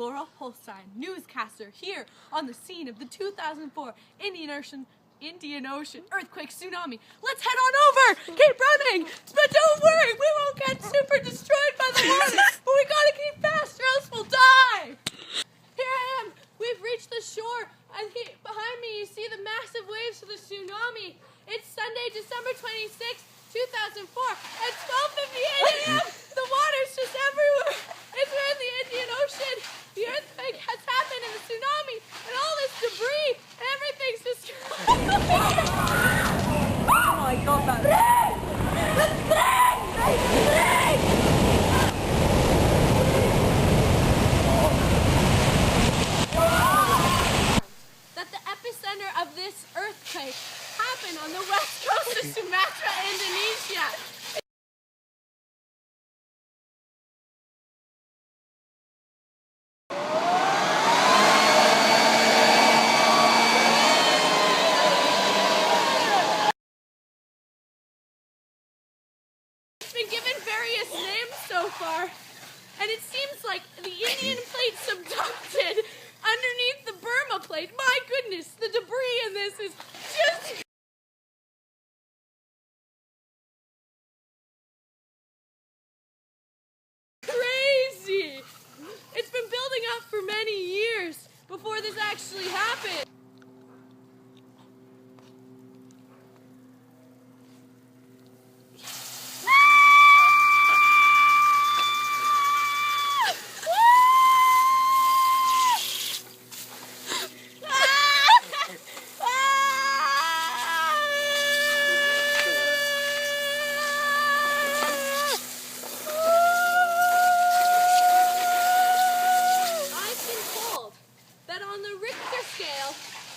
Laura Holstein, newscaster, here on the scene of the 2004 Indian Ocean earthquake tsunami. Let's head on over! Keep running! But don't worry, we won't get super destroyed by the water, but we gotta keep fast or else we'll die! Here I am! We've reached the shore, and behind me you see the massive waves of the tsunami. It's Sunday, December 26th, 2004, at 12:58 a.m. The water's just everywhere. It's in the Indian Ocean. The earthquake has happened in the tsunami, and all this debris, and everything's just... Oh my God, that's... That the epicenter of this earthquake happened on the west coast of Sumatra, Indonesia. It's been given various names so far, and it seems like the Indian plate subducted underneath the Burma plate. My goodness, the debris in this is just... crazy! It's been building up for many years before this actually happened.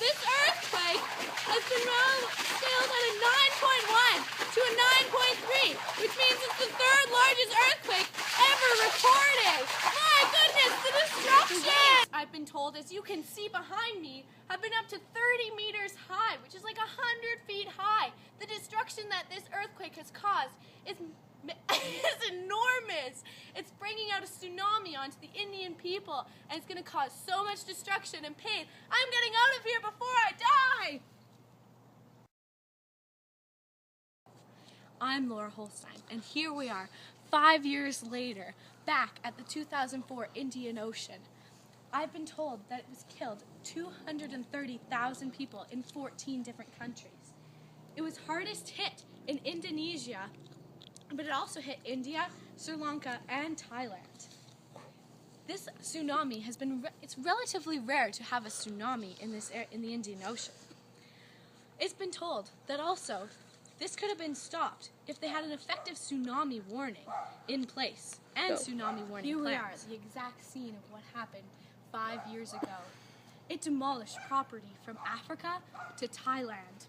This earthquake has been scaled at a 9.1 to a 9.3, which means it's the third largest earthquake ever recorded. My goodness, the destruction! I've been told, as you can see behind me, have been up to 30 meters high, which is like 100 feet high. The destruction that this earthquake has caused is enormous. It's bringing out a tsunami onto the Indian people, and it's going to cause so much destruction and pain. I'm getting out of here before I die! I'm Laura Holstein, and here we are, 5 years later, back at the 2004 Indian Ocean. I've been told that it was killed 230,000 people in 14 different countries. It was hardest hit in Indonesia, but it also hit India, Sri Lanka, and Thailand. This tsunami has been, it's relatively rare to have a tsunami in the Indian Ocean. It's been told that also this could have been stopped if they had an effective tsunami warning in place and tsunami warning Here plans. we are at the exact scene of what happened 5 years ago. It demolished property from Africa to Thailand.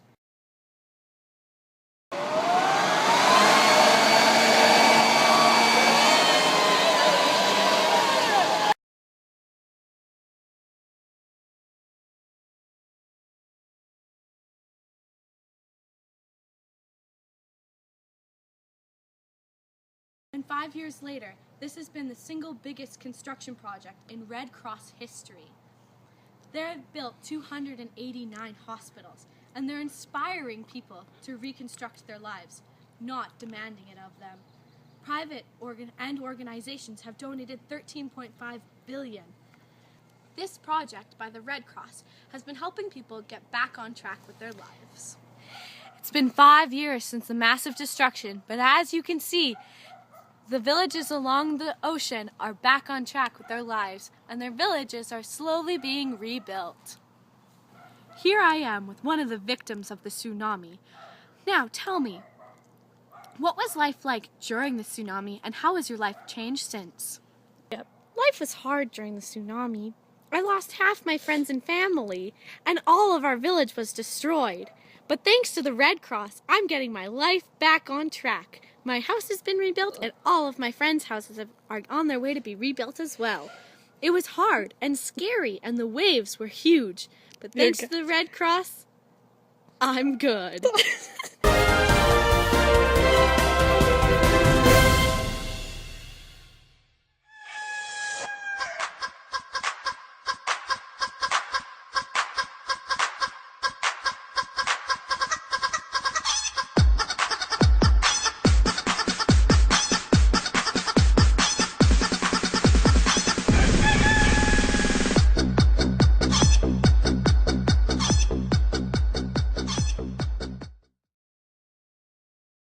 And 5 years later, this has been the single biggest construction project in Red Cross history. They've built 289 hospitals, and they're inspiring people to reconstruct their lives, not demanding it of them. Private organizations have donated $13.5 billion. This project by the Red Cross has been helping people get back on track with their lives. It's been 5 years since the massive destruction, but as you can see, the villages along the ocean are back on track with their lives, and their villages are slowly being rebuilt. Here I am with one of the victims of the tsunami. Now tell me, what was life like during the tsunami, and how has your life changed since? Life was hard during the tsunami. I lost half my friends and family, and all of our village was destroyed. But thanks to the Red Cross, I'm getting my life back on track. My house has been rebuilt, and all of my friends' houses are on their way to be rebuilt as well. It was hard and scary, and the waves were huge. But thanks to the Red Cross, I'm good.